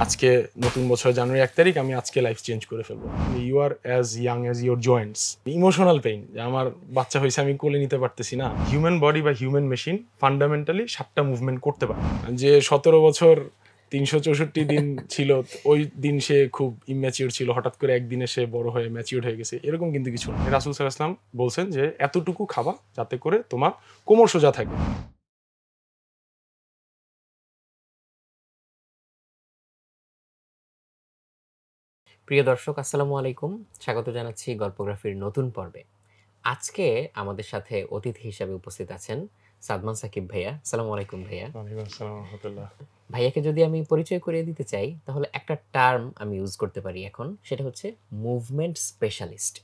আজকে নতুন বছর জানুয়ারি 1 তারিখ আমি আজকে লাইফ চেঞ্জ করে ফেলবো। You are as young as your joints. Emotional pain, যে আমার বাচ্চা হয়েছে আমি কোলে নিতে পারতেছি না। হিউম্যান বডি বা হিউম্যান মেশিন ফান্ডামেন্টালি 7টা মুভমেন্ট করতে পারে। যে 17 বছর 364 দিন ছিল, ওই দিন সে খুব ইম্যাচিউর ছিল, হঠাৎ করে একদিনে সে বড় হয়ে ম্যাচিউর হয়ে গেছে, এরকম কিন্তু কিছু না। রাসূল সাল্লাল্লাহু আলাইহি ওয়াসাল্লাম বলছেন যে এতটুকু খাবা যাতে করে তোমার কোমর সোজা থাকে। প্রিয় দর্শক, আসসালামু আলাইকুম। স্বাগত জানাচ্ছি গল্পগ্রাফির নতুন পর্বে। আজকে আমাদের সাথে অতিথি হিসাবে উপস্থিত আছেন সাদমান সাকিব ভাইয়া। আসসালামু আলাইকুম ভাইয়া। ওয়ালাইকুম আসসালাম ওয়া রাহমাতুল্লাহ। ভাইয়াকে যদি আমি পরিচয় করিয়ে দিতে চাই, তাহলে একটা টার্ম আমি ইউজ করতে পারি এখন, সেটা হচ্ছে মুভমেন্ট স্পেশালিস্ট।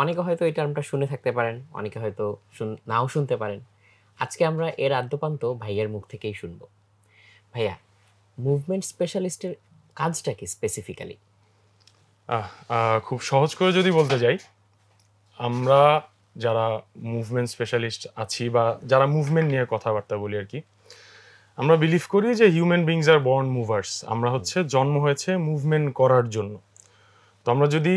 অনেকে হয়তো এই টার্মটা শুনে থাকতে পারেন, অনেকে হয়তো নাও শুনতে পারেন। আজকে আমরা এর আদ্যোপান্ত ভাইয়ার মুখ থেকেই শুনবো। ভাইয়া, মুভমেন্ট স্পেশালিস্টের কাজটা কি স্পেসিফিক্যালি? খুব সহজ করে যদি বলতে যাই, আমরা যারা মুভমেন্ট স্পেশালিস্ট আছি বা যারা মুভমেন্ট নিয়ে কথাবার্তা বলি আর কি, আমরা বিলিভ করি যে human beings are born movers. আমরা হচ্ছে জন্ম হয়েছে মুভমেন্ট করার জন্য। তো আমরা যদি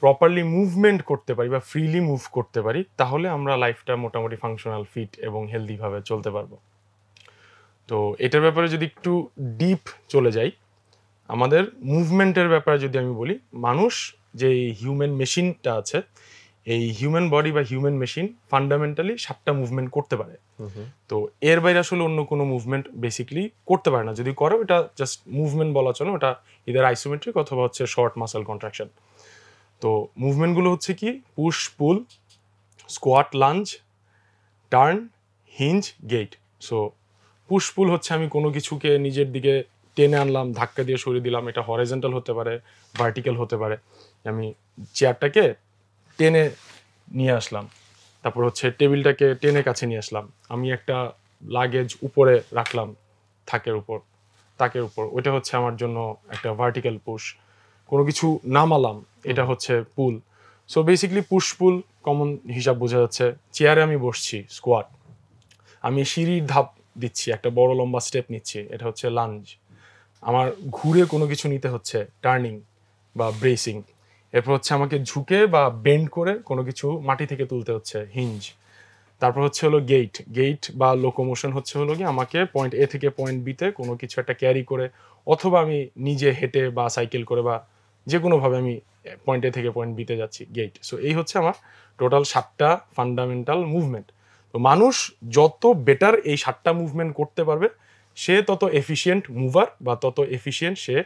প্রপারলি মুভমেন্ট করতে পারি বা ফ্রিলি মুভ করতে পারি, তাহলে আমরা লাইফটা মোটামুটি ফাংশনাল, ফিট এবং হেলদিভাবে চলতে পারবো। তো এটার ব্যাপারে যদি একটু ডিপ চলে যাই, আমাদের মুভমেন্টের ব্যাপারে যদি আমি বলি, মানুষ যে হিউম্যান মেশিনটা আছে, এই হিউম্যান বডি বা হিউম্যান মেশিন ফান্ডামেন্টালি 7টা মুভমেন্ট করতে পারে। তো এর বাইরে আসলে অন্য কোনো মুভমেন্ট বেসিকলি করতে পারে না। যদি করে ওটা জাস্ট মুভমেন্ট বলা চলে, ওটা ইদার আইসোমেট্রিক অথবা হচ্ছে শর্ট মাসল কন্ট্রাকশন। তো মুভমেন্টগুলো হচ্ছে কি, push, pull, squat, lunge, turn, hinge, gait. So push pull হচ্ছে আমি কোনো কিছুকে নিজের দিকে টেনে আনলাম, ধাক্কা দিয়ে সরিয়ে দিলাম। এটা হরিজন্টাল হতে পারে, ভার্টিক্যাল হতে পারে। আমি চেয়ারটাকে টেনে নিয়ে আসলাম, তারপর হচ্ছে টেবিলটাকে টেনে কাছে নিয়ে আসলাম, আমি একটা লাগেজ উপরে রাখলাম তাকের উপর, ওইটা হচ্ছে আমার জন্য একটা ভার্টিক্যাল পুশ। কোনো কিছু নামালাম, এটা হচ্ছে পুল। সো বেসিক্যালি পুশ পুল কমন হিসাব বোঝা যাচ্ছে। চেয়ারে আমি বসছি, স্কোয়াট। আমি সিঁড়ির ধাপ দিচ্ছি, একটা বড় লম্বা স্টেপ নিচ্ছি, এটা হচ্ছে লাঞ্জ। আমার ঘুরে কোনো কিছু নিতে হচ্ছে, টার্নিং বা ব্রেসিং। এরপর হচ্ছে আমাকে ঝুঁকে বা বেন্ড করে কোনো কিছু মাটি থেকে তুলতে হচ্ছে, হিঞ্জ। তারপর হচ্ছে হলো গেট বা লোকোমোশন হচ্ছে হলো কি, আমাকে পয়েন্ট এ থেকে পয়েন্ট বিতে কোনো কিছু একটা ক্যারি করে, অথবা আমি নিজে হেঁটে বা সাইকেল করে বা যে কোনোভাবে আমি পয়েন্ট এ থেকে পয়েন্ট বিতে যাচ্ছি, গেট। সো এই হচ্ছে আমার টোটাল 7টা ফান্ডামেন্টাল মুভমেন্ট। তো মানুষ যত বেটার এই 7টা মুভমেন্ট করতে পারবে, সে তত এফিশিয়েন্ট মুভার বা তত এফিশিয়েন্ট, সে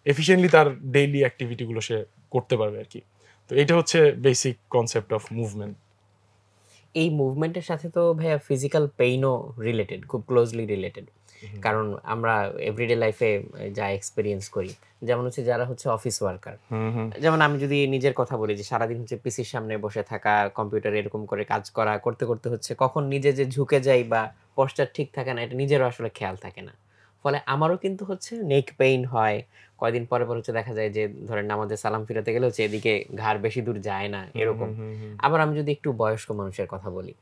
এফিশিয়েন্টলি তার ডেইলি অ্যাক্টিভিটিগুলো সে করতে পারবে আর কি। তো এটা হচ্ছে বেসিক কনসেপ্ট অফ মুভমেন্ট। এই মুভমেন্টের সাথে তো ভাইয়া ফিজিক্যাল পেইনও রিলেটেড, খুব ক্লোজলি রিলেটেড। কারণ আমরা এভরিডে লাইফে যা এক্সপেরিয়েন্স করি, যেমন হচ্ছে যারা হচ্ছে অফিস ওয়ার্কার, যেমন আমি যদি নিজের কথা বলি, যে সারাদিন হচ্ছে পিসির সামনে বসে থাকা, কম্পিউটারে এরকম করে কাজ করা করতে করতে হচ্ছে কখন নিজে যে ঝুঁকে যাই বা পশ্চার ঠিক থাকে না, এটা নিজেরও আসলে খেয়াল থাকে না। ফলে আমারও কিন্তু হচ্ছে নেক পেইন হয়। কয়দিন পরে পর হচ্ছে দেখা যায় যে ধরেন নামাজে সালাম ফিরাতে গেলে হচ্ছে এদিকে ঘাড় বেশি দূর যায় না, এরকম। আবার আমি যদি একটু বয়স্ক মানুষের কথা বলি,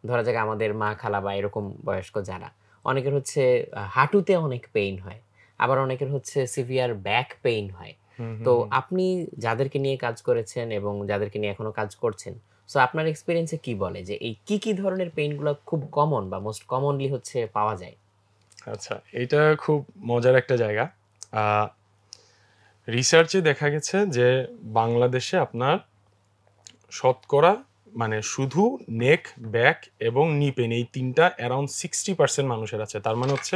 ধরা যাক আমাদের মা খালা বা এরকম বয়স্ক যারা, অনেকের হচ্ছে হাঁটুতে অনেক পেইন হয়, আবার অনেকের হচ্ছে সিভিয়ার ব্যাক পেইন হয়। তো আপনি যাদেরকে নিয়ে কাজ করেছেন এবং যাদেরকে নিয়ে এখনো কাজ করছেন, সো আপনার এক্সপেরিয়েন্সে কি বলে যে এই কি ধরনের পেইনগুলো খুব কমন বা মোস্ট কমনলি হচ্ছে পাওয়া যায়? আচ্ছা, এটা খুব মজার একটা জায়গা। রিসার্চে দেখা গেছে যে বাংলাদেশে আপনার শতকরা মানে শুধু নেক, ব্যাক এবং নি পেন, এই তিনটা অ্যারাউন্ড 60% মানুষের আছে। তার মানে হচ্ছে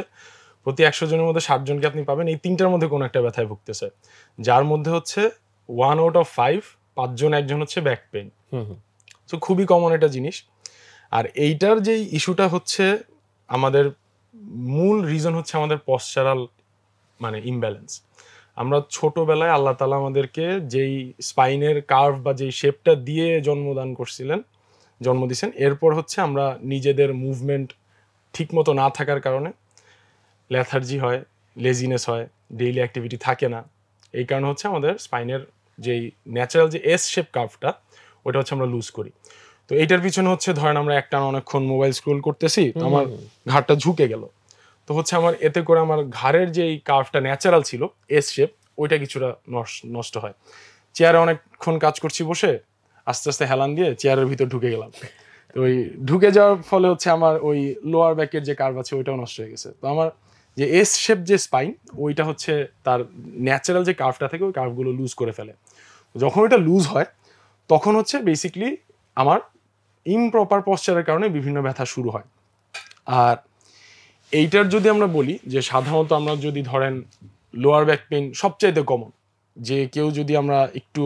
প্রতি 100 জনের মধ্যে 60 জনকে আপনি পাবেন এই তিনটার মধ্যে কোনো একটা ব্যথায় ভুগতেছে, যার মধ্যে হচ্ছে 1 আউট অফ 5, 5 জন একজন হচ্ছে ব্যাক পেন। সো খুবই কমন একটা জিনিস। আর এইটার যেই ইস্যুটা হচ্ছে, আমাদের মূল রিজন হচ্ছে আমাদের পশ্চারাল মানে ইমব্যালেন্স। আমরা ছোটবেলায় আল্লাহ তাআলা আমাদেরকে যেই স্পাইনের কার্ভ বা যেই শেপটা দিয়ে জন্ম দিয়েছেন, এরপর হচ্ছে আমরা নিজেদের মুভমেন্ট ঠিকমতো না থাকার কারণে লেথার্জি হয়, লেজিনেস হয়, ডেইলি অ্যাক্টিভিটি থাকে না। এই কারণে হচ্ছে আমাদের স্পাইনের যেই ন্যাচারাল যে এস শেপ কার্ভটা, ওটা হচ্ছে আমরা লুজ করি। তো এইটার পিছনে হচ্ছে ধরেন আমরা একটানা অনেকক্ষণ মোবাইল স্ক্রোল করতেছি, তো আমার ঘাড়টা ঝুঁকে গেল। তো হচ্ছে আমার এতে করে আমার ঘাড়ের যে কার্ভটা ন্যাচারাল ছিল এস শেপ, ওইটা কিছুটা নষ্ট হয়। চেয়ারে অনেকক্ষণ কাজ করছি বসে, আস্তে আস্তে হেলান দিয়ে চেয়ারের ভিতর ঢুকে গেলাম। তো ওই ঢুকে যাওয়ার ফলে হচ্ছে আমার ওই লোয়ার ব্যাকের যে কার্ভ আছে ওইটাও নষ্ট হয়ে গেছে। তো আমার যে এস শেপ যে স্পাইন, ওইটা হচ্ছে তার ন্যাচারাল যে কার্ভটা থাকে ওই কার্ভগুলো লুজ করে ফেলে। যখন ওইটা লুজ হয় তখন হচ্ছে বেসিকলি আমার ইমপ্রপার পশ্চারের কারণে বিভিন্ন ব্যথা শুরু হয়। আর এইটার যদি আমরা বলি যে সাধারণত আমরা যদি ধরেন লোয়ার ব্যাক পেইন সবচাইতে কমন, যে কেউ যদি আমরা একটু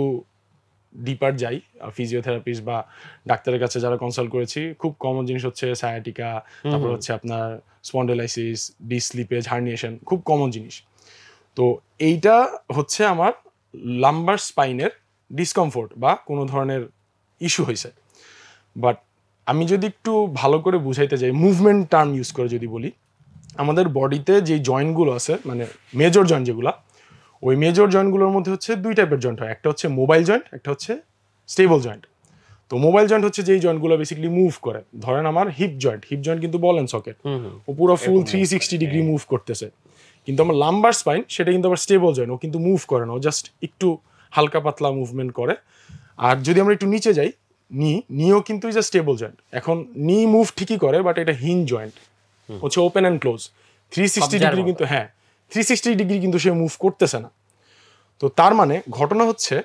ডিপার যাই ফিজিওথেরাপিস্ট বা ডাক্তারের কাছে যারা কনসাল্ট করেছি, খুব কমন জিনিস হচ্ছে সায়াটিকা, তারপর হচ্ছে আপনার স্পন্ডেলাইসিস, ডিসলিপেজ, হার্নিয়েশন, খুব কমন জিনিস। তো এইটা হচ্ছে আমার লাম্বার স্পাইনের ডিসকমফোর্ট বা কোনো ধরনের ইস্যু হয়েছে। বাট আমি যদি একটু ভালো করে বুঝাইতে যাই, মুভমেন্ট টার্ম ইউজ করে যদি বলি, আমাদের বডিতে যে জয়েন্টগুলো আছে, মানে মেজর জয়েন্ট যেগুলো, ওই মেজর জয়েন্টগুলোর মধ্যে হচ্ছে দুই টাইপের জয়েন্ট হয়। একটা হচ্ছে মোবাইল জয়েন্ট, একটা হচ্ছে স্টেবল জয়েন্ট। তো মোবাইল জয়েন্ট হচ্ছে যেই জয়েন্টগুলো বেসিক্যালি মুভ করে। ধরেন আমার হিপ জয়েন্ট কিন্তু বল এন্ড সকেট, ও পুরো ফুল 360 ডিগ্রি মুভ করতেছে। কিন্তু আমার লাম্বার স্পাইন সেটা কিন্তু আবার স্টেবল জয়েন্ট, ও কিন্তু মুভ করে না, ও জাস্ট একটু হালকা পাতলা মুভমেন্ট করে। আর যদি আমরা একটু নিচে যাই, নিও কিন্তু ইজ আ স্টেবল জয়েন্ট। এখন নি মুভ ঠিকই করে, বাট এটা হিঞ্জ জয়েন্ট, হচ্ছে ওপেন অ্যান্ড ক্লোজ 360 ডিগ্রি, কিন্তু 360 ডিগ্রি কিন্তু সে মুভ করতেছে না। তো তার মানে ঘটনা হচ্ছে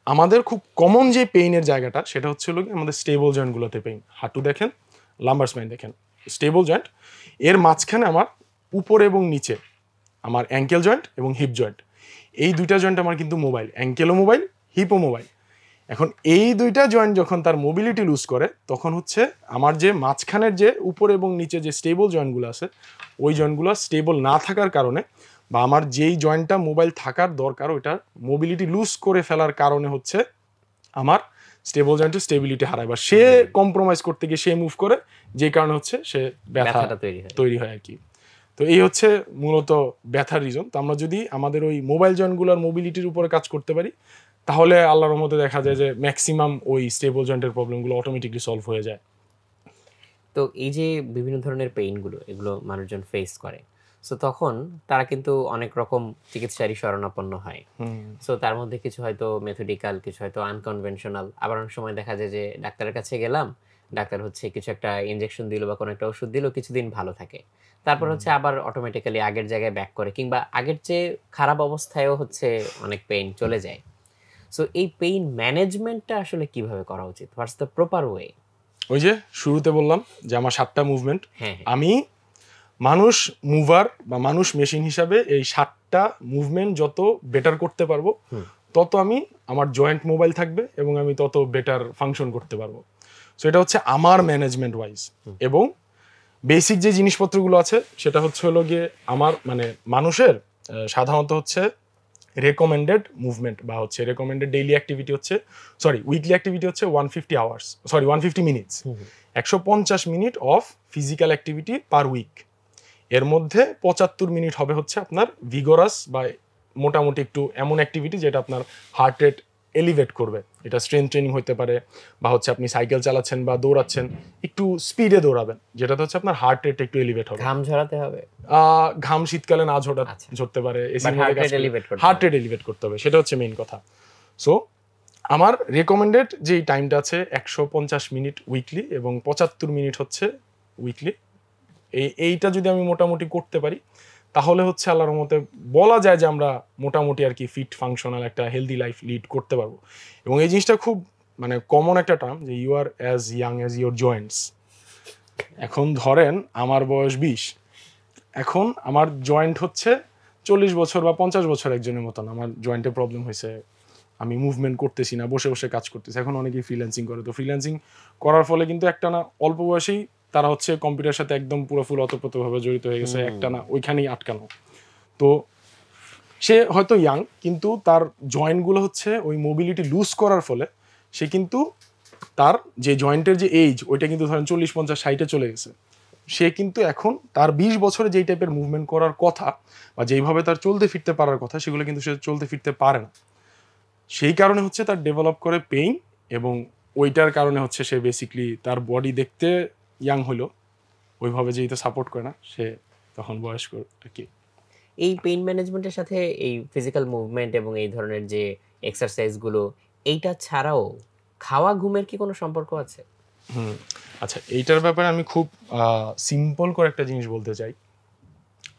আমাদের খুব কমন যে পেইনের জায়গাটা, সেটা হচ্ছে হলো আমাদের স্টেবল জয়েন্টগুলোতে পেইন। হাঁটু দেখেন, লাম্বার স্পাইন দেখেন, স্টেবল জয়েন্ট, এর মাঝখানে আমার উপরে এবং নিচে আমার অ্যাঙ্কেল জয়েন্ট এবং হিপ জয়েন্ট, এই দুইটা জয়েন্ট আমার কিন্তু মোবাইল, অ্যাঙ্কেলও মোবাইল, হিপও মোবাইল। এখন এই দুইটা জয়েন্ট যখন তার মোবিলিটি লুজ করে, তখন হচ্ছে আমার যে মাঝখানের যে উপরে এবং নিচে যে স্টেবল জয়েন্টগুলো আছে, ওই জয়েন্টগুলো স্টেবল না থাকার কারণে, বা আমার যেই জয়েন্টটা মোবাইল থাকার দরকার ওইটার মোবিলিটি লুজ করে ফেলার কারণে হচ্ছে আমার স্টেবল জয়েন্টের স্টেবিলিটি হারায়, বা সে কম্প্রোমাইজ করতে গিয়ে সে মুভ করে, যে কারণে হচ্ছে সে ব্যথাটা তৈরি হয় আর কি। তো এই হচ্ছে মূলত ব্যথার রিজন। তো আমরা যদি আমাদের ওই মোবাইল জয়েন্টগুলোর মোবিলিটির উপরে কাজ করতে পারি, তাহলে আল্লাহর রহমতে দেখা যায় যে ম্যাক্সিমাম ওই স্টেবল জয়েন্টের প্রবলেমগুলো অটোমেটিকলি সলভ হয়ে যায়। তো এই যে বিভিন্ন ধরনের পেইনগুলো, এগুলো মানুষজন ফেস করে, সো তখন তারা কিন্তু অনেক রকম চিকিৎসারই শরণাপন্ন হয়। সো তার মধ্যে কিছু হয়তো মেথডিক্যাল, কিছু হয়তো আনকনভেনশনাল, আবার অনেক সময় দেখা যায় যে ডাক্তারের কাছে গেলাম, ডাক্তার হচ্ছে কিছু একটা ইনজেকশন দিল বা কোনো একটা ওষুধ দিল, কিছুদিন ভালো থাকে, তারপর হচ্ছে আবার অটোমেটিক্যালি আগের জায়গায় ব্যাক করে, কিংবা আগের চেয়ে খারাপ অবস্থায়ও হচ্ছে অনেক পেইন চলে যায়। সো এই পেইন ম্যানেজমেন্টটা আসলে কিভাবে করা উচিত? What's the proper way? ওই যে শুরুতে বললাম যে আমার 7টা মুভমেন্ট, আমি মানুষ মুভার বা মানুষ মেশিন হিসাবে এই 7টা মুভমেন্ট যত বেটার করতে পারবো, তত আমি আমার জয়েন্ট মোবাইল থাকবে এবং আমি তত বেটার ফাংশন করতে পারবো। সো এটা হচ্ছে আমার ম্যানেজমেন্ট ওয়াইজ। এবং বেসিক যে জিনিসপত্রগুলো আছে সেটা হচ্ছে হলো গিয়ে আমার মানে মানুষের সাধারণত হচ্ছে রেকমেন্ডেড মুভমেন্ট বা হচ্ছে রেকমেন্ডেড ডেইলি অ্যাক্টিভিটি হচ্ছে, উইকলি অ্যাক্টিভিটি হচ্ছে 150 minutes, 150 minute of physical activity per week. এর মধ্যে 75 মিনিট হবে হচ্ছে আপনার ভিগোরাস বা মোটামুটি একটু এমন অ্যাক্টিভিটি যেটা আপনার হার্ট রেট এলিভেট করবে। এটা স্ট্রেংথ ট্রেনিং হতে পারে, বা হচ্ছে আপনি সাইকেল চালাচ্ছেন বা দৌড়াচ্ছেন, একটু স্পিডে দৌড়াবেন, যেটাতে হচ্ছে আপনার হার্ট রেট একটু এলিভেট হবে। ঘাম ঝরাতে হবে, ঘাম শীতকালে না ঝরতে পারে, হার্ট রেট এলিভেট করতে হবে, সেটা হচ্ছে মেইন কথা। সো আমার রেকমেন্ডেড যেই টাইমটা আছে 150 মিনিট উইকলি এবং 75 মিনিট হচ্ছে উইকলি, এইটা যদি আমি মোটামুটি করতে পারি, তাহলে হচ্ছে আল্লাহর রহমতে বলা যায় যে আমরা মোটামুটি আর কি ফিট ফাংশনাল একটা হেলদি লাইফ লিড করতে পারবো। এবং এই জিনিসটা খুব মানে কমন একটা টার্ম, যে you are as young as your joints. এখন ধরেন আমার বয়স 20, এখন আমার জয়েন্ট হচ্ছে 40 বছর বা 50 বছর একজনের মতন, আমার জয়েন্টে প্রবলেম হয়েছে, আমি মুভমেন্ট করতেছি না, বসে বসে কাজ করতেছি। এখন অনেকেই ফ্রিল্যান্সিং করে, তো ফ্রিল্যান্সিং করার ফলে কিন্তু একটা না অল্প বয়সেই তারা হচ্ছে কম্পিউটারের সাথে একদম পুরো ফুল অতপ্রতভাবে জড়িত হয়ে গেছে, একটা না ওইখানেই আটকানো। তো সে হয়তো ইয়াং, কিন্তু তার জয়েন্টগুলো হচ্ছে ওই মোবিলিটি লুজ করার ফলে সে কিন্তু তার যে জয়েন্টের যে এজ, ওইটা কিন্তু ধরেন 40, 50, 60-এ চলে গেছে। সে কিন্তু এখন তার 20 বছরে যেই টাইপের মুভমেন্ট করার কথা বা যেইভাবে তার চলতে ফিরতে পারার কথা, সেগুলো কিন্তু সে চলতে ফিরতে পারে না। সেই কারণে হচ্ছে তার ডেভেলপ করে পেইন, এবং ওইটার কারণে হচ্ছে সে বেসিকলি তার বডি দেখতে ইয়াং হলো, ওইভাবে যেই তো সাপোর্ট করে না, সে তখন বয়স্ক আর কি। এই পেইন ম্যানেজমেন্টের সাথে এই ফিজিক্যাল মুভমেন্ট এবং এই ধরনের যে এক্সারসাইজ গুলো, এইটা ছাড়াও খাওয়া ঘুমের কি কোনো সম্পর্ক আছে? আচ্ছা, এইটার ব্যাপারে আমি খুব সিম্পল করে একটা জিনিস বলতে চাই।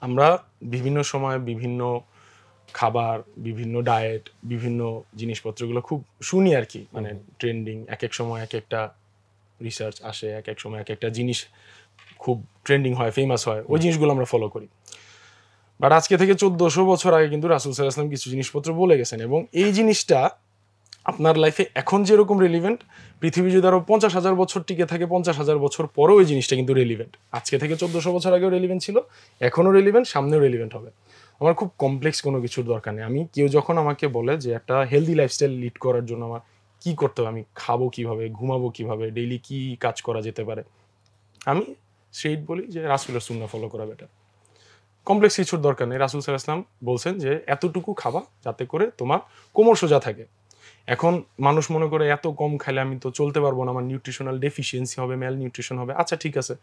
আমরা বিভিন্ন সময় বিভিন্ন খাবার, বিভিন্ন ডায়েট, বিভিন্ন জিনিসপত্রগুলো খুব শুনি আর কি, মানে ট্রেন্ডিং, এক এক সময় এক একটা রিসার্চ আসে, এক এক সময় এক একটা জিনিস খুব ট্রেন্ডিং হয়, ফেমাস হয়, ওই জিনিসগুলো আমরা ফলো করি। বাট আজকে থেকে 1400 বছর আগে কিন্তু রাসূল সাল্লাল্লাহু আলাইহি ওয়াসাল্লাম কিছু জিনিসপত্র বলে গেছেন, এবং এই জিনিসটা আপনার লাইফে এখন যেরকম রেলিভেন্ট, পৃথিবী যদি আরো 50,000 বছর টিকে থাকে, 50,000 বছর পরেও ওই জিনিসটা কিন্তু রেলিভেন্ট। আজকে থেকে 1400 বছর আগেও রেলিভেন্ট ছিল, এখনও রেলিভেন্ট, সামনেও রেলিভেন্ট হবে। আমার খুব কমপ্লেক্স কোনো কিছুর দরকার নেই। আমি কেউ যখন আমাকে বলে যে একটা হেলদি লাইফস্টাইল লিড করার জন্য আমার কি করতে হবে, আমি খাবো কিভাবে, ঘুমাবো কিভাবে, ডেইলি কি কাজ করা যেতে পারে, আমি স্ট্রেইট বলি যে রাসূলের সুন্নাহ ফলো করা বেটার। কমপ্লেক্স কিছুর দরকার নেই। রাসূল সাল্লাল্লাহু আলাইহি ওয়াসাল্লাম বলছেন যে এতটুকু খাবা যাতে করে তোমার কোমর সোজা থাকে। এখন মানুষ মনে করে এত কম খাইলে আমি তো চলতে পারবো না, আমার নিউট্রিশনাল ডেফিসিয়েন্সি হবে, ম্যাল নিউট্রিশন হবে। আচ্ছা ঠিক আছে,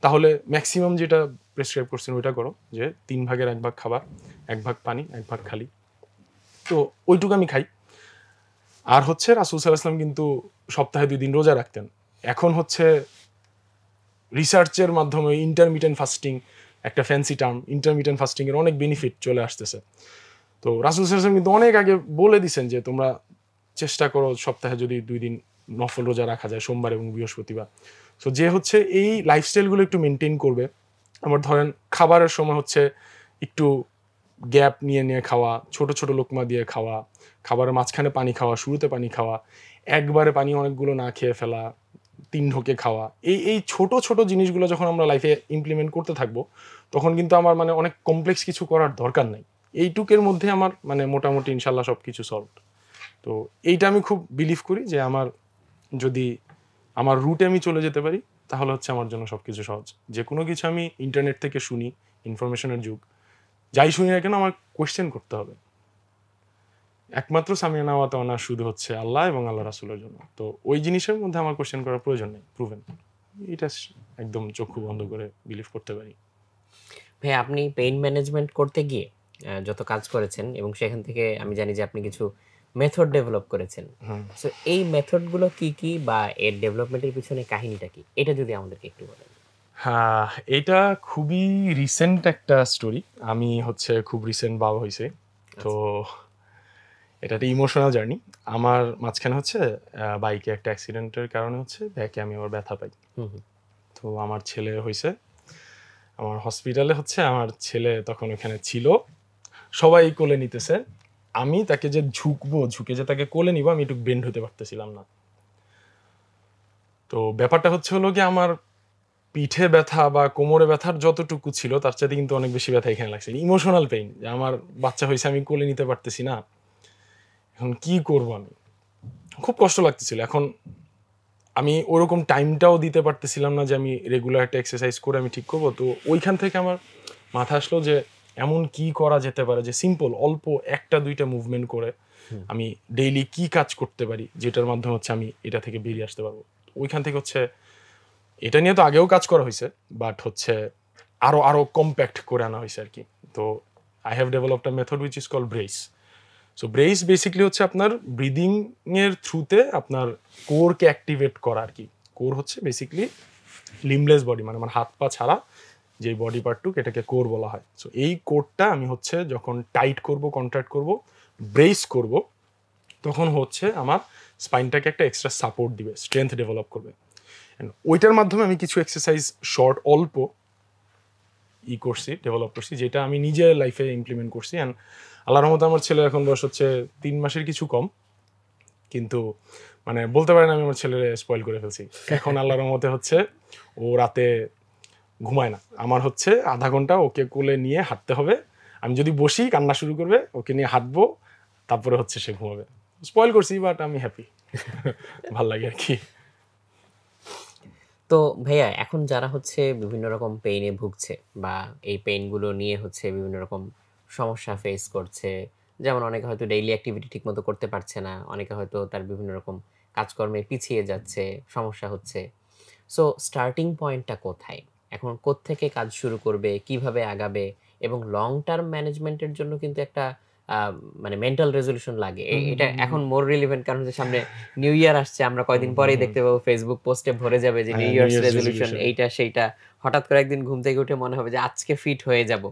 তাহলে ম্যাক্সিমাম যেটা প্রেসক্রাইব করছেন ওইটা করো, যে 3 ভাগের 1 ভাগ খাবার, 1 ভাগ পানি, 1 ভাগ খালি। তো ওইটুকু আমি খাই। আর হচ্ছে রাসূল সাল্লাল্লাহু আলাইহি ওয়াসাল্লাম কিন্তু সপ্তাহে 2 দিন রোজা রাখতেন। এখন হচ্ছে রিসার্চের মাধ্যমে ইন্টারমিটেন্ট ফাস্টিং, একটা ফ্যান্সি টার্ম, ইন্টারমিটেন্ট ফাস্টিং এর অনেক বেনিফিট চলে আসতেছে। তো রাসূল সাল্লাল্লাহু আলাইহি ওয়াসাল্লাম কিন্তু অনেক আগে বলে দিয়েছেন যে তোমরা চেষ্টা করো সপ্তাহে যদি 2 দিন নফল রোজা রাখা যায়, সোমবার এবং বৃহস্পতিবার। সো যে হচ্ছে এই লাইফস্টাইলগুলো একটু মেনটেন করবে, আমার ধরেন খাবারের সময় হচ্ছে একটু গ্যাপ নিয়ে নিয়ে খাওয়া, ছোট ছোট লোকমা দিয়ে খাওয়া, খাবারের মাঝখানে পানি খাওয়া, শুরুতে পানি খাওয়া, একবারে পানি অনেকগুলো না খেয়ে ফেলা, 3 ঢোকে খাওয়া, এই ছোট ছোট জিনিসগুলো যখন আমরা লাইফে ইমপ্লিমেন্ট করতে থাকবো, তখন কিন্তু আমার মানে অনেক কমপ্লেক্স কিছু করার দরকার নাই। এইটুকের মধ্যে আমার মানে মোটামুটি ইনশাল্লাহ সব কিছু সলভ। তো এইটা আমি খুব বিলিভ করি যে আমার যদি আমার রুটে আমি চলে যেতে পারি, তাহলে হচ্ছে আমার জন্য সব কিছু সহজ। যে কোনো কিছু আমি ইন্টারনেট থেকে শুনি, ইনফরমেশনের যুগ, যাই শুনি না কেন আমার কোয়েশ্চেন করতে হবে। একমাত্র সামিয়ানা ওয়া তাওয়ানা শুধু হচ্ছে আল্লাহ এবং আল্লাহ রাসূলের জন্য। তো ওই জিনিসের মধ্যে আমার কোয়েশ্চেন করার প্রয়োজন নেই, প্রুভেন। এটা একদম চক্ষু বন্ধ করে বিলিভ করতে পারি। ভাই, আপনি পেইন ম্যানেজমেন্ট করতে গিয়ে যত কাজ করেছেন এবং সেখান থেকে আমি জানি যে আপনি কিছু মেথড ডেভেলপ করেছেন। সো এই মেথডগুলো কি কি, বা এর ডেভেলপমেন্টের পিছনে কাহিনীটা কি, এটা যদি আমাদেরকে একটু বলেন। হ্যাঁ, এটা খুবই রিসেন্ট একটা স্টোরি। আমি হচ্ছে খুব রিসেন্ট বাবা হইছে। তো এটা একটা ইমোশনাল জার্নি। আমার মাঝখানে হচ্ছে বাইকে একটা অ্যাক্সিডেন্টের কারণে হচ্ছে ব্যাকে আমি আবার ব্যথা পাই। তো আমার ছেলে হইছে। আমার হসপিটালে হচ্ছে আমার ছেলে তখন ওখানে ছিল। সবাই কোলে নিতেছে। আমি তাকে যে ঝুঁকবো, ঝুঁকে যে তাকে কোলে নিব, আমি একটু বেন্ড হতে পারতেছিলাম না। তো ব্যাপারটা হচ্ছে হলো গিয়ে আমার পিঠে ব্যথা বা কোমরে ব্যথার যতটুকু ছিল তার চাইতে কিন্তু অনেক বেশি ব্যথা এখানে লাগছে। ইমোশনাল পেইন, যে আমার বাচ্চা হইছে, আমি কোলে নিতে পারতেছি না। এখন কি করব আমি? খুব কষ্ট লাগতেছিল। এখন আমি ওরকম টাইমটাও দিতে পারতেছিলাম না যে আমি রেগুলার একটা এক্সারসাইজ করে আমি ঠিক করব। তো ওইখান থেকে আমার মাথা আসলো যে এমন কি করা যেতে পারে যে সিম্পল অল্প 1টা 2টা মুভমেন্ট করে আমি ডেইলি কি কাজ করতে পারি, যেটার মাধ্যমে হচ্ছে আমি এটা থেকে বেরিয়ে আসতে পারবো। ওইখান থেকে হচ্ছে এটা নিয়ে তো আগেও কাজ করা হয়েছে, বাট হচ্ছে আরো আরো কম্প্যাক্ট করে আনা হয়েছে আর কি। তো I have developed a method which is called Brace. So Brace basically হচ্ছে আপনার ব্রিদিং এর থ্রুতে আপনার কোরকে অ্যাক্টিভেট করা আর কি। কোর হচ্ছে বেসিক্যালি লিমলেস বডি, মানে আমার হাত পা ছাড়া যে বডি পার্টটুক, এটাকে কোর বলা হয়। সো এই কোরটা আমি হচ্ছে যখন টাইট করব, কন্ট্রাক্ট করব, ব্রেস করব, তখন হচ্ছে আমার স্পাইনটাকে একটা এক্সট্রা সাপোর্ট দিবে, স্ট্রেংথ ডেভেলপ করবে। ওইটার মাধ্যমে আমি কিছু এক্সারসাইজ শর্ট অল্প করছি, ডেভেলপ করছি, যেটা আমি নিজের লাইফে ইমপ্লিমেন্ট করছি। অ্যান্ড আল্লাহর রহমতে আমার ছেলে এখন বয়স হচ্ছে 3 মাসের কিছু কম, কিন্তু মানে বলতে পারেন আমি আমার ছেলের স্পয়েল করে ফেলছি। এখন আল্লাহর রহমতে হচ্ছে ও রাতে ঘুমায় না। আমার হচ্ছে আধা ঘন্টা ওকে কোলে নিয়ে হাঁটতে হবে। আমি যদি বসি কান্না শুরু করবে, ওকে নিয়ে হাঁটবো, তারপরে হচ্ছে সে ঘুমাবে। স্পয়েল করছি, বাট আমি হ্যাপি। ভাল লাগে আর কি। তো ভাইয়া, এখন যারা হচ্ছে বিভিন্ন রকম পেইনে ভুগছে বা এই পেইনগুলো নিয়ে হচ্ছে বিভিন্ন রকম সমস্যা ফেস করছে, যেমন অনেকে হয়তো ডেইলি অ্যাক্টিভিটি ঠিকমতো করতে পারছে না, অনেকে হয়তো তার বিভিন্ন রকম কাজকর্মে পিছিয়ে যাচ্ছে, সমস্যা হচ্ছে। সো স্টার্টিং পয়েন্টটা কোথায়? এখন কোত্থেকে কাজ শুরু করবে, কিভাবে আগাবে, এবং লং টার্ম ম্যানেজমেন্টের জন্য কিন্তু একটা মানে মেন্টাল রেজলিউশন লাগে। এটা এখন মোর রিলিভেন্ট, কারণ যে সামনে নিউ ইয়ার আসছে, আমরা কয়দিন পরেই দেখতে পাবো ফেসবুক পোস্টে ভরে যাবে যে নিউ ইয়ার্স রেজলিউশন এইটা সেইটা। হঠাৎ করে একদিন ঘুম থেকে উঠে মনে হবে যে আজকে ফিট হয়ে যাব।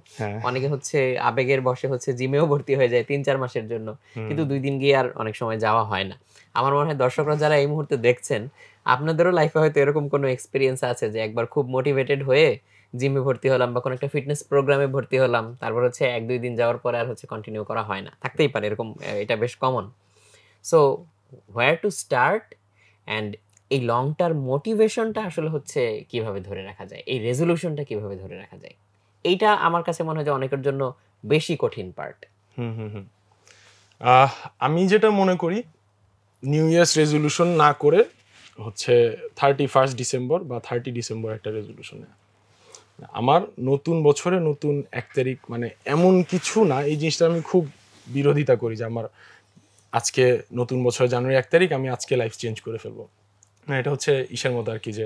অনেকে হচ্ছে আবেগের বশে হচ্ছে জিমেও ভর্তি হয়ে যায় 3-4 মাসের জন্য, কিন্তু 2 দিন গিয়ে আর অনেক সময় যাওয়া হয় না। আমার মনে হয় দর্শকরা যারা এই মুহূর্তে দেখছেন, আপনাদেরও লাইফে হয়তো এরকম কোনো এক্সপিরিয়েন্স আছে যে একবার খুব মোটিভেটেড হয়ে জিমে ভর্তি হলাম বা কোনো একটা ফিটনেস প্রোগ্রামে ভর্তি হলাম, তারপর হচ্ছে 1-2 দিন যাওয়ার পরে আর হচ্ছে কন্টিনিউ করা হয় না। থাকতেই পারে এরকম, এটা বেশ common. So where to start, and এই লং টার্ম মোটিভেশনটা আসলে হচ্ছে কিভাবে ধরে রাখা যায়, এই রেজলিউশনটা কিভাবে ধরে রাখা যায়, এইটা আমার কাছে মনে হয় যে অনেকের জন্য বেশি কঠিন পার্ট। আমি যেটা মনে করি, নিউ ইয়ার্স রেজলিউশন না করে হচ্ছে 31 ডিসেম্বর বা 30 ডিসেম্বর একটা রেজলিউশন নেয়। আমার নতুন বছরে নতুন 1 তারিখ মানে এমন কিছু না, এই জিনিসটা আমি খুব বিরোধিতা করি যে আমার আজকে নতুন বছর জানুয়ারি 1 তারিখ আমি আজকে লাইফ চেঞ্জ করে ফেলবো। এটা হচ্ছে ইসের মতো আর কি, যে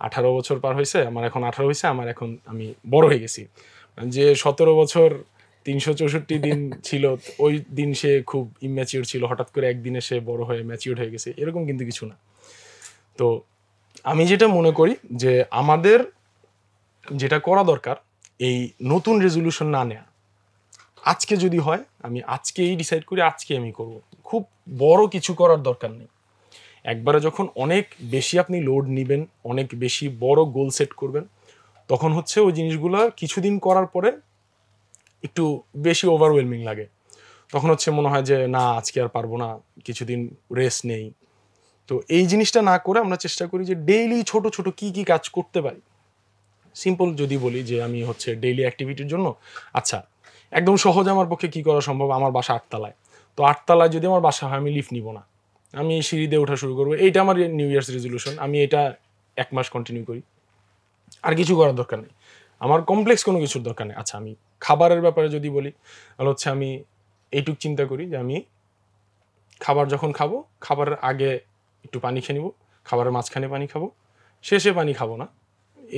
18 বছর পার হয়েছে, আমার এখন 18 হয়েছে, আমার এখন আমি বড় হয়ে গেছি। যে 17 বছর 364 দিন ছিল, ওই দিন সে খুব ইম্যাচিউর ছিল, হঠাৎ করে একদিনে সে বড় হয়ে ম্যাচিউর হয়ে গেছে, এরকম কিন্তু কিছু না। তো আমি যেটা মনে করি যে আমাদের যেটা করা দরকার, এই নতুন রেজলিউশন না নেয়া, আজকে যদি হয় আমি আজকেই ডিসাইড করি আজকে আমি করব, খুব বড় কিছু করার দরকার নেই। একবারে যখন অনেক বেশি আপনি লোড নেবেন, অনেক বেশি বড় গোল সেট করবেন, তখন হচ্ছে ওই জিনিসগুলো কিছুদিন করার পরে একটু বেশি ওভারওয়েলমিং লাগে। তখন হচ্ছে মনে হয় যে না আজকে আর পারবো না, কিছুদিন রেস্ট নেই। তো এই জিনিসটা না করে আমরা চেষ্টা করি যে ডেইলি ছোট ছোট কি কি কাজ করতে পারি। সিম্পল যদি বলি যে আমি হচ্ছে ডেইলি অ্যাক্টিভিটির জন্য, আচ্ছা একদম সহজ আমার পক্ষে কি করা সম্ভব, আমার বাসা 8 তলায়, তো 8 তলায় যদি আমার বাসা হয় আমি লিফট নিব না, আমি সিঁড়ি দিয়ে ওঠা শুরু করবো। এইটা আমার নিউ ইয়ার্স রেজলিউশন, আমি এটা 1 মাস কন্টিনিউ করি। আর কিছু করার দরকার নেই, আমার কমপ্লেক্স কোনো কিছুর দরকার নেই। আচ্ছা আমি খাবারের ব্যাপারে যদি বলি, তাহলে হচ্ছে আমি এইটুক চিন্তা করি যে আমি খাবার যখন খাবো, খাবারের আগে একটু পানি খেয়ে নিব, খাবারের মাঝখানে পানি খাবো, শেষে পানি খাবো না।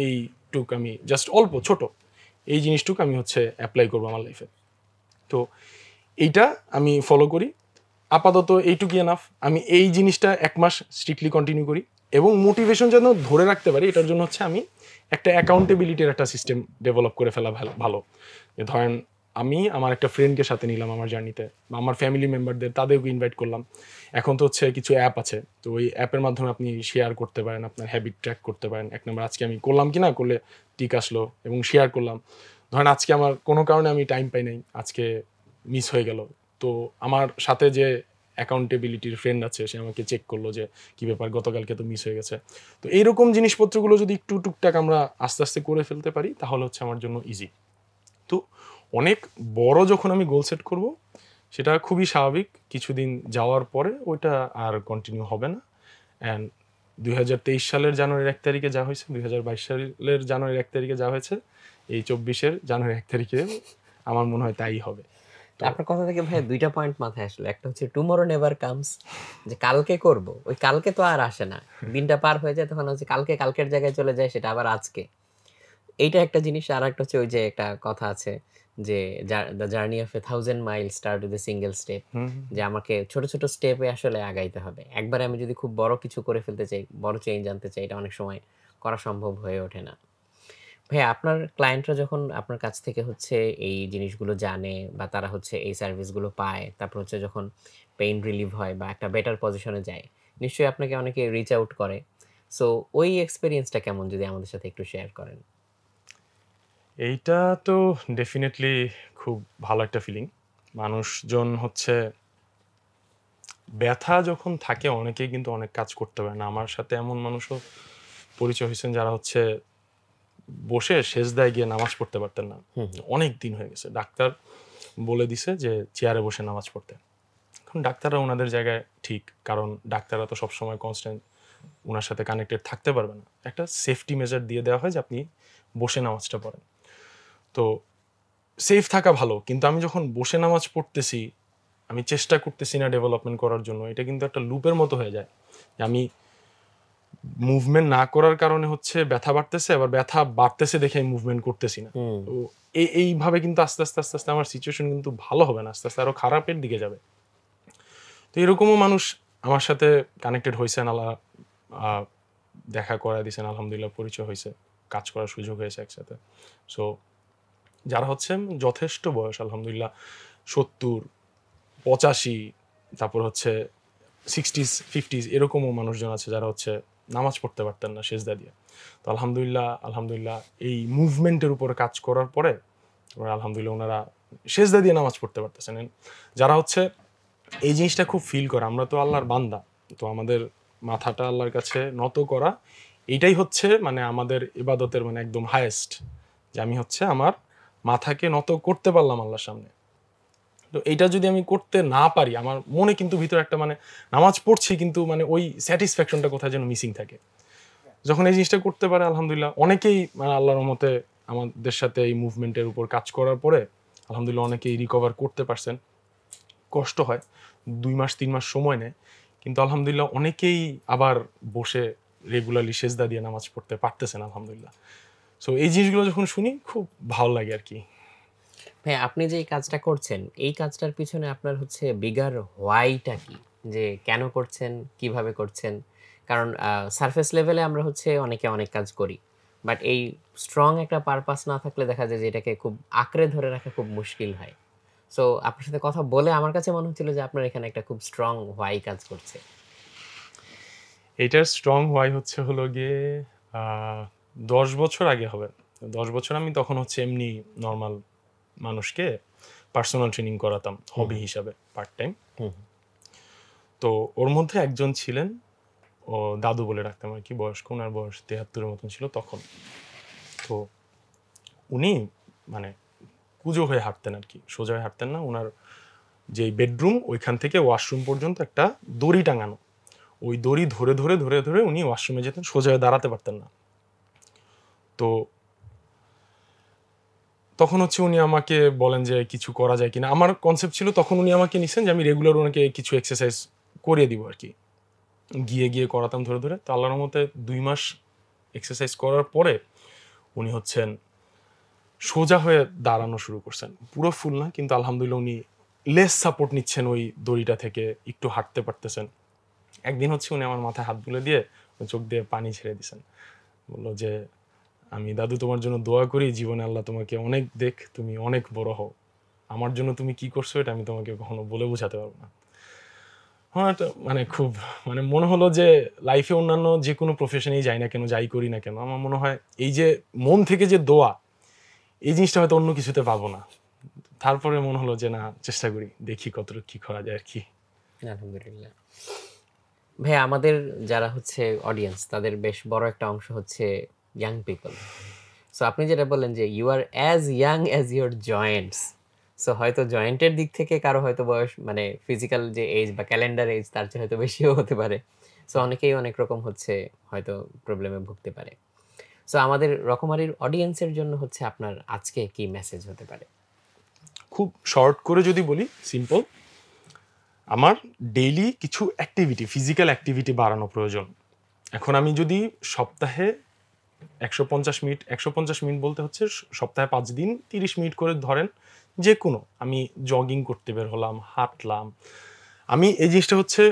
এইটুক আমি জাস্ট অল্প ছোট এই জিনিসটুকু আমি হচ্ছে অ্যাপ্লাই করবো আমার লাইফে। তো এইটা আমি ফলো করি, আপাতত এইটুকুই এনাফ। আমি এই জিনিসটা 1 মাস স্ট্রিক্টলি কন্টিনিউ করি, এবং মোটিভেশন যেন ধরে রাখতে পারি এটার জন্য হচ্ছে আমি একটা অ্যাকাউন্টেবিলিটির একটা সিস্টেম ডেভেলপ করে ফেলা ভালো। যে ধরেন আমি আমার একটা ফ্রেন্ডকে সাথে নিলাম আমার জার্নিতে, বা আমার ফ্যামিলি মেম্বারদের তাদেরকে ইনভাইট করলাম। এখন তো হচ্ছে কিছু অ্যাপ আছে, তো ওই অ্যাপের মাধ্যমে আপনি শেয়ার করতে পারেন, আপনার হ্যাবিট ট্র্যাক করতে পারেন। 1 নম্বর আজকে আমি করলাম কি না করলে টিক আসলো, এবং শেয়ার করলাম। ধরেন আজকে আমার কোনো কারণে আমি টাইম পাই নাই, আজকে মিস হয়ে গেল, তো আমার সাথে যে অ্যাকাউন্টেবিলিটির ফ্রেন্ড আছে সে আমাকে চেক করলো যে কী ব্যাপার, গতকালকে তো মিস হয়ে গেছে। তো এইরকম জিনিসপত্রগুলো যদি একটু টুকটাক আমরা আস্তে আস্তে করে ফেলতে পারি তাহলে হচ্ছে আমার জন্য ইজি। তো অনেক বড় যখন আমি গোল সেট করব, সেটা খুবই স্বাভাবিক, কিছুদিন যাওয়ার পরে ওইটা আর কন্টিনিউ হবে না। অ্যান্ড 2023 সালের জানুয়ারির 1 তারিখে যা হয়েছে, 2022 সালের জানুয়ারির 1 তারিখে যা হয়েছে, এই 24-এর জানুয়ারির 1 তারিখে আমার মনে হয় তাই হবে। আপনার কথা থেকে ভাই 2টা পয়েন্ট মাথায় আসলো। একটা হচ্ছে টুমরো নেভার কামস, যে কালকে করব, ওই কালকে তো আর আসে না, দিনটা পার হয়ে যায়, তখন হচ্ছে কালকে কালকের জায়গায় চলে যায়, সেটা আবার আজকে। এইটা একটা জিনিস। আর একটা হচ্ছে ওই যে একটা কথা আছে যে the journey of 1000 mile start with a single step, যে আমাকে ছোট ছোট স্টেপে আসলে আগাইতে হবে। একবারে আমি যদি খুব বড় কিছু করে ফেলতে চাই, বড় চেঞ্জ আনতে চাই, এটা অনেক সময় করা সম্ভব হয়ে ওঠে না। ভাই, আপনার ক্লায়েন্টরা যখন আপনার কাছ থেকে হচ্ছে এই জিনিসগুলো জানে বা তারা হচ্ছে এই সার্ভিসগুলো পায়, তারপর হচ্ছে যখন পেইন রিলিভ হয় বা একটা বেটার পজিশনে যায়, নিশ্চয়ই আপনাকে অনেকে রিচ আউট করে। সো ওই এক্সপেরিয়েন্সটা কেমন, যদি আমাদের সাথে একটু শেয়ার করেন। এইটা তো ডেফিনেটলি খুব ভালো একটা ফিলিং। মানুষজন হচ্ছে ব্যথা যখন থাকে অনেকেই কিন্তু অনেক কাজ করতে পারে না। আমার সাথে এমন মানুষও পরিচয় হয়েছেন যারা হচ্ছে বসে সেজদায় গিয়ে নামাজ পড়তে পারতেন না, অনেক দিন হয়ে গেছে। ডাক্তার বলে দিছে যে চেয়ারে বসে নামাজ পড়তে। এখন ডাক্তাররা ওনাদের জায়গায় ঠিক, কারণ ডাক্তাররা তো সবসময় কনস্ট্যান্ট ওনার সাথে কানেক্টেড থাকতে পারবে না। একটা সেফটি মেজার দিয়ে দেওয়া হয় যে আপনি বসে নামাজটা পড়েন। তো সেফ থাকা ভালো, কিন্তু আমি যখন বসে নামাজ পড়তেছি, আমি চেষ্টা করতেছি না ডেভেলপমেন্ট করার জন্য, এটা কিন্তু একটা লুপের মতো হয়ে যায়। আমি মুভমেন্ট না করার কারণে হচ্ছে ব্যথা বাড়তেছে, আবার ব্যথা বাড়তেছে দেখে আমি মুভমেন্ট করতেছি না। তো এইভাবে কিন্তু আস্তে আস্তে আস্তে আস্তে আমার সিচুয়েশন কিন্তু ভালো হবে না, আস্তে আস্তে আরো খারাপের দিকে যাবে। তো এরকমও মানুষ আমার সাথে কানেক্টেড হয়েছেন, আল্লাহ দেখা করা দিয়েছেন, আলহামদুলিল্লাহ পরিচয় হয়েছে, কাজ করার সুযোগ হয়েছে একসাথে। সো যারা হচ্ছে যথেষ্ট বয়স, আলহামদুলিল্লাহ 70, 85, তারপর হচ্ছে 60s 50s এরকমও মানুষজন আছে যারা হচ্ছে নামাজ পড়তে পারতেন না সেজদা দিয়ে। তো আলহামদুলিল্লাহ এই মুভমেন্টের উপরে কাজ করার পরে আলহামদুলিল্লাহ ওনারা সেজদা দিয়ে নামাজ পড়তে পারতেছেন। যারা হচ্ছে এই জিনিসটা খুব ফিল করে, আমরা তো আল্লাহর বান্দা, তো আমাদের মাথাটা আল্লাহর কাছে নত করা, এইটাই হচ্ছে মানে আমাদের ইবাদতের মানে একদম হায়েস্ট, যে আমি হচ্ছে আমার মাথাকে নত করতে পারলাম আল্লাহর সামনে। তো এইটা যদি আমি করতে না পারি, আমার মনে কিন্তু ভিতরে একটা মানে নামাজ পড়ছি কিন্তু মানে ওই স্যাটিসফ্যাকশনটা কোথায় যেন মিসিং থাকে। যখন এই জিনিসটা করতে পারে আলহামদুলিল্লাহ, অনেকেই মানে আল্লাহর রহমতে আমাদের সাথে এই মুভমেন্টের উপর কাজ করার পরে আলহামদুলিল্লাহ অনেকেই রিকভার করতে পারছেন। কষ্ট হয়, 2 মাস 3 মাস সময় নেয়, কিন্তু আলহামদুলিল্লাহ অনেকেই আবার বসে রেগুলারলি সেজদা দিয়ে নামাজ পড়তে পারতেছেন আলহামদুলিল্লাহ। সো এই জিনিসগুলো যখন শুনি খুব ভালো লাগে আর কি। ভাই আপনি যে এই কাজটা করছেন, এই কাজটার পিছনে আপনার হচ্ছে বিগার হোয়াইটা কি? যে কেন করছেন, কিভাবে করছেন? কারণ সারফেস লেভেলে আমরা হচ্ছে অনেকে অনেক কাজ করি। বাট এই স্ট্রং একটা পারপাস না থাকলে দেখা যায় যে এটাকে খুব আঁকড়ে ধরে রাখা খুব মুশকিল হয়। সো আপনার সাথে কথা বলে আমার কাছে মনে হচ্ছিল যে আপনার এখানে একটা খুব স্ট্রং হোয়াই কাজ করছে। এটার স্ট্রং হোয়াই হচ্ছে হলো গিয়ে 10 বছর আগে হবে। 10 বছর আমি তখন হচ্ছে এমনি নর্মাল মানুষকে পার্সোনাল ট্রেনিং করাতাম হবি হিসাবে পার্ট টাইম। তো ওর মধ্যে একজন ছিলেন, ও দাদু বলে রাখতাম আর কি, বয়স্ক, ওনার বয়স 73-এর মতন ছিল তখন। তো উনি মানে কুঁজো হয়ে হাঁটতেন আর কি, সোজা হয়ে হাঁটতেন না। ওনার যে বেডরুম ওইখান থেকে ওয়াশরুম পর্যন্ত একটা দড়ি টাঙানো, ওই দড়ি ধরে ধরে ধরে ধরে উনি ওয়াশরুমে যেতেন, সোজা হয়ে দাঁড়াতে পারতেন না। তো তখন হচ্ছে উনি আমাকে বলেন যে কিছু করা যায় কিনা। আমার কনসেপ্ট ছিল তখন উনি আমাকে নিছেন যে আমি রেগুলার ওনাকে কিছু এক্সারসাইজ করিয়ে দিব আর কি, গিয়ে গিয়ে করাতাম ধরে ধরে। তো আল্লাহর রহমতে 2 মাস এক্সারসাইজ করার পরে উনি হচ্ছেন সোজা হয়ে দাঁড়ানো শুরু করছেন, পুরো ফুল না কিন্তু আলহামদুলিল্লাহ উনি লেস সাপোর্ট নিচ্ছেন ওই দড়িটা থেকে, একটু হাঁটতে পারতেছেন। একদিন হচ্ছে উনি আমার মাথায় হাত বুলে দিয়ে চোখ দিয়ে পানি ছেড়ে দিছেন, বললো যে আমি দাদু তোমার জন্য দোয়া করি, জীবনে আল্লাহ তোমাকে অনেক দেখ, তুমি অনেক বড় হও, আমার জন্য তুমি কি করছো এটা আমি তোমাকে কখনো বলে বোঝাতে পারবো না। হ্যাঁ, এটা মানে খুব মানে মনে হলো যে লাইফে অন্যান্য যে কোনো প্রফেশনেই যাই না কেন, যাই করি না কেন, আমার মনে হয় এই যে মন থেকে যে দোয়া, এই জিনিসটা হয়তো অন্য কিছুতে পাবো না। তারপরে মনে হলো যে না, চেষ্টা করি, দেখি কতটুকু কি করা যায় আর কি। আলহামদুলিল্লাহ। ভাই আমাদের যারা হচ্ছে অডিয়েন্স তাদের বেশ বড় একটা অংশ হচ্ছে ইয়াং পিপল। সো আপনি যেটা বললেন যে you are as young as your joints. So হয়তো জয়েন্টের দিক থেকে কারো হয়তো বয়স মানে ফিজিক্যাল যে এজ বা ক্যালেন্ডার এজ তার চেয়ে হয়তো বেশিও হতে পারে। সো অনেকেই অনেক রকম হচ্ছে হয়তো প্রবলেমে ভুগতে পারে। সো আমাদের রকমারির অডিয়েন্সের জন্য হচ্ছে আপনার আজকে কি মেসেজ হতে পারে? খুব শর্ট করে যদি বলি, সিম্পল, আমার ডেইলি কিছু অ্যাক্টিভিটি, ফিজিক্যাল অ্যাক্টিভিটি বাড়ানো প্রয়োজন। এখন আমি যদি সপ্তাহে 150 মিনিট বলতে হচ্ছে সপ্তাহে 5 দিন 30 মিনিট করে ধরেন, যে কোনো আমি জগিং করতে বের হলাম, হাঁটলাম। আমি এই জিনিসটা হচ্ছে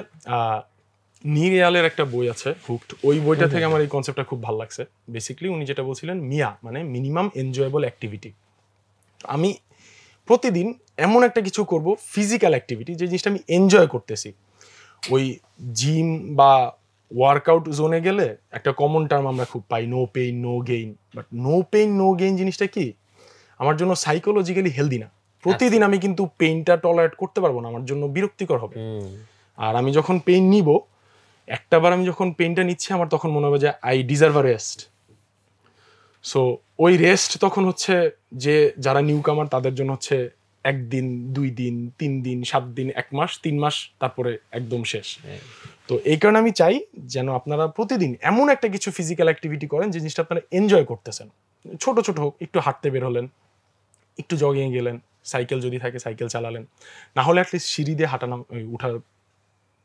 নিরেয়ালের একটা বই আছে হুকড, ওই বইটা থেকে আমার এই কনসেপ্টটা খুব ভালো লাগছে। বেসিক্যালি উনি যেটা বলছিলেন, মিয়া মানে মিনিমাম এনজয়েবল অ্যাক্টিভিটি। আমি প্রতিদিন এমন একটা কিছু করব ফিজিক্যাল অ্যাক্টিভিটি যে জিনিসটা আমি এনজয় করতেছি। ওই জিম বা ওয়ার্কআউট জোনে গেলে একটা কমন টার্ম আমরা খুব পাই, no pain no gain. But no pain no gain জিনিসটা কি আমার জন্য সাইকোলজিক্যালি হেলদি না। প্রতিদিন আমি কিন্তু পেইনটা টলারেট করতে পারবো না, আমার জন্য বিরক্তিকর হবে। আর আমি যখন পেইন নিব, একটাবার আমি যখন পেইনটা নিচ্ছি, আমার তখন মনে হবে যে I deserve a rest. So ওই রেস্ট তখন হচ্ছে যে যারা নিউ কামার তাদের জন্য হচ্ছে 1 দিন 2 দিন 3 দিন 7 দিন 1 মাস 3 মাস, তারপরে একদম শেষ। তো এই কারণে আমি চাই যেন আপনারা প্রতিদিন এমন একটা কিছু ফিজিক্যাল অ্যাক্টিভিটি করেন যে জিনিসটা আপনারা এনজয় করতেছেন। ছোট ছোট হোক, একটু হাঁটতে বের হলেন, একটু জগিং গেলেন, সাইকেল যদি থাকে সাইকেল চালালেন, না হলে অ্যাটলিস্ট সিঁড়ি দিয়ে হাঁটা উঠার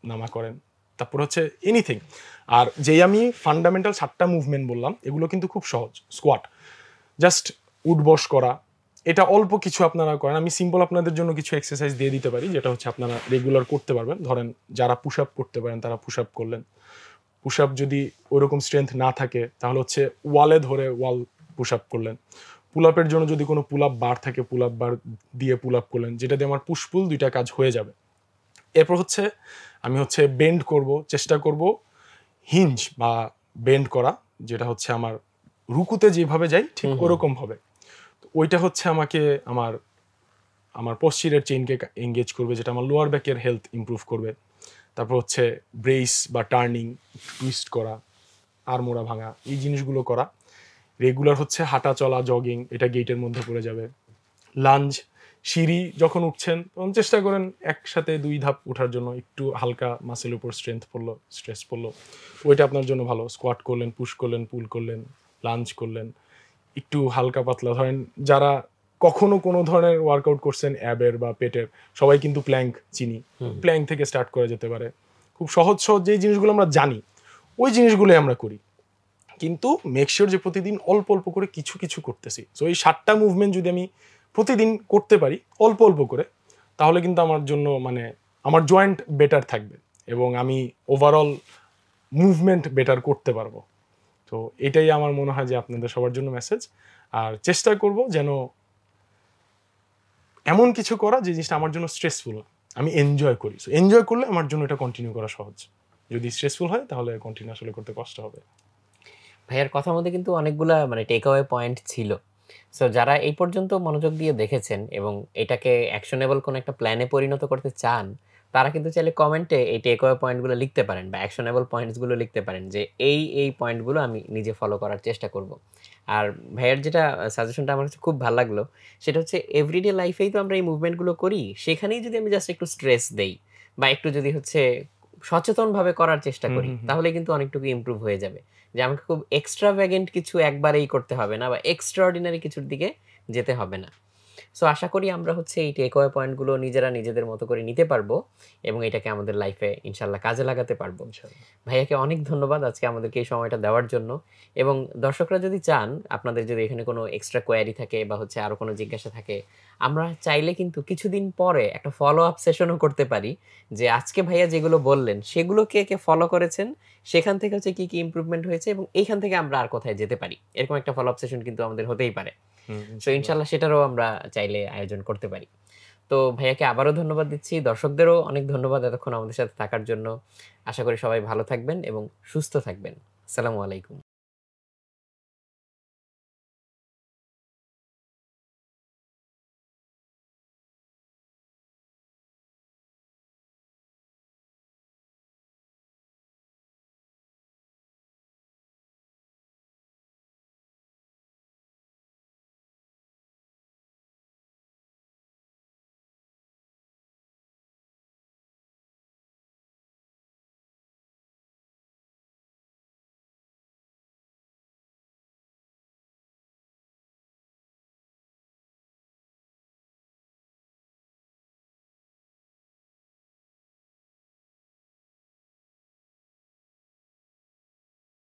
নামা করেন, তারপর হচ্ছে এনিথিং। আর যেই আমি ফান্ডামেন্টাল 7টা মুভমেন্ট বললাম, এগুলো কিন্তু খুব সহজ। স্কোয়াট, জাস্ট উঠবস করা, এটা অল্প কিছু আপনারা করেন। আমি সিম্পল আপনাদের জন্য কিছু এক্সারসাইজ দিয়ে দিতে পারি, যেটা হচ্ছে আপনারা রেগুলার করতে পারবেন। ধরেন যারা পুশ আপ করতে পারেন তারা পুশ আপ করলেন। পুশ আপ যদি ওইরকম স্ট্রেংথ না থাকে তাহলে হচ্ছে ওয়ালে ধরে ওয়াল পুশ আপ করলেন। পুল আপের জন্য যদি কোনো পুল আপ বার থাকে, পুল আপ বার দিয়ে পুল আপ করলেন, যেটা দিয়ে আমার পুশ পুল 2টা কাজ হয়ে যাবে। এরপর হচ্ছে আমি হচ্ছে বেন্ড করব, চেষ্টা করব হিঞ্জ বা বেন্ড করা, যেটা হচ্ছে আমার রুকুতে যেভাবে যাই ঠিক ওরকম হবে। তো ওইটা হচ্ছে আমাকে আমার পশ্চিরের চেইনকে এঙ্গেজ করবে, যেটা আমার লোয়ার ব্যাকের হেলথ ইমপ্রুভ করবে। তারপর হচ্ছে ব্রেস বা টার্নিং, টুইস্ট করা, আড়মোড়া ভাঙা, এই জিনিসগুলো করা। রেগুলার হচ্ছে হাঁটা চলা, জগিং, এটা গেটের মধ্যে পড়ে যাবে। লাঞ্জ, সিঁড়ি যখন উঠছেন তখন চেষ্টা করেন একসাথে 2 ধাপ ওঠার জন্য, একটু হালকা মাসের উপর স্ট্রেস পড়লো, ওইটা আপনার জন্য ভালো। স্কোয়াট করলেন, পুশ করলেন, পুল করলেন, লাঞ্জ করলেন, একটু হালকা পাতলা। ধরেন যারা কখনো কোনো ধরনের ওয়ার্কআউট করছেন অ্যাবের বা পেটের, সবাই কিন্তু প্ল্যাঙ্ক চিনি, প্ল্যাঙ্ক থেকে স্টার্ট করা যেতে পারে। খুব সহজ সহজ যেই জিনিসগুলো আমরা জানি ওই জিনিসগুলোই আমরা করি, কিন্তু মেকশিওর যে প্রতিদিন অল্প অল্প করে কিছু কিছু করতেছি। সো এই 7টা মুভমেন্ট যদি আমি প্রতিদিন করতে পারি অল্প অল্প করে, তাহলে কিন্তু আমার জন্য মানে আমার জয়েন্ট বেটার থাকবে এবং আমি ওভারঅল মুভমেন্ট বেটার করতে পারবো। তো এটাই আমার মনে হয় যে আপনাদের সবার জন্য মেসেজ। আর চেষ্টা করব যেন এমন কিছু করা যে জিনিসটা আমার জন্য স্ট্রেসফুল, আমি এনজয় করি। সো এনজয় করলে আমার জন্য এটা কন্টিনিউ করা সহজ। যদি স্ট্রেসফুল হয় তাহলে কন্টিনিউ আসলে করতে কষ্ট হবে। ভাইয়ার কথার মধ্যে কিন্তু অনেকগুলা মানে টেক অ্যাওয়ে পয়েন্ট ছিল। সো যারা এই পর্যন্ত মনোযোগ দিয়ে দেখেছেন এবং এটাকে অ্যাকশনেবল কোনো একটা প্ল্যানে পরিণত করতে চান, তারা কিন্তু চাইলে কমেন্টে এই টেক অ্যাওয়ে পয়েন্টগুলো লিখতে পারেন বা অ্যাকশনেবল পয়েন্টসগুলো লিখতে পারেন যে এই পয়েন্টগুলো আমি নিজে ফলো করার চেষ্টা করব। আর ভাইয়ার যেটা সাজেশনটা আমার কাছে খুব ভালো লাগলো, সেটা হচ্ছে এভরিডে লাইফেই তো আমরা এই মুভমেন্টগুলো করি, সেখানেই যদি আমি জাস্ট একটু স্ট্রেস দেই বা একটু যদি হচ্ছে সচেতনভাবে করার চেষ্টা করি, তাহলে কিন্তু অনেকটুকু ইমপ্রুভ হয়ে যাবে। যে আমাকে খুব এক্সট্রাভ্যাগেন্ট কিছু একবারেই করতে হবে না বা এক্সট্রাঅর্ডিনারি কিছুর দিকে যেতে হবে না। সো আশা করি আমরা হচ্ছে এই টেক অ্যাওয়ে পয়েন্টগুলো নিজেরা নিজেদের মতো করে নিতে পারবো এবং এটাকে আমাদের লাইফে ইনশাল্লাহ কাজে লাগাতে পারবো। ভাইয়াকে অনেক ধন্যবাদ আজকে আমাদেরকে এই সময়টা দেওয়ার জন্য। এবং দর্শকরা যদি চান, আপনাদের যদি এখানে কোনো এক্সট্রা কোয়ারি থাকে বা হচ্ছে আরো কোনো জিজ্ঞাসা থাকে, আমরা চাইলে কিন্তু কিছুদিন পরে একটা ফলো আপ সেশনও করতে পারি, যে আজকে ভাইয়া যেগুলো বললেন সেগুলো কে কে ফলো করেছেন, সেখান থেকে হচ্ছে কি কি ইমপ্রুভমেন্ট হয়েছে এবং এইখান থেকে আমরা আর কোথায় যেতে পারি, এরকম একটা ফলো আপ সেশন কিন্তু আমাদের হতেই পারে। তো ইনশাল্লাহ সেটারও আমরা চাইলে আয়োজন করতে পারি। তো ভাইয়াকে আবারও ধন্যবাদ দিচ্ছি, দর্শকদেরও অনেক ধন্যবাদ এতক্ষণ আমাদের সাথে থাকার জন্য। আশা করি সবাই ভালো থাকবেন এবং সুস্থ থাকবেন। আসসালামু আলাইকুম।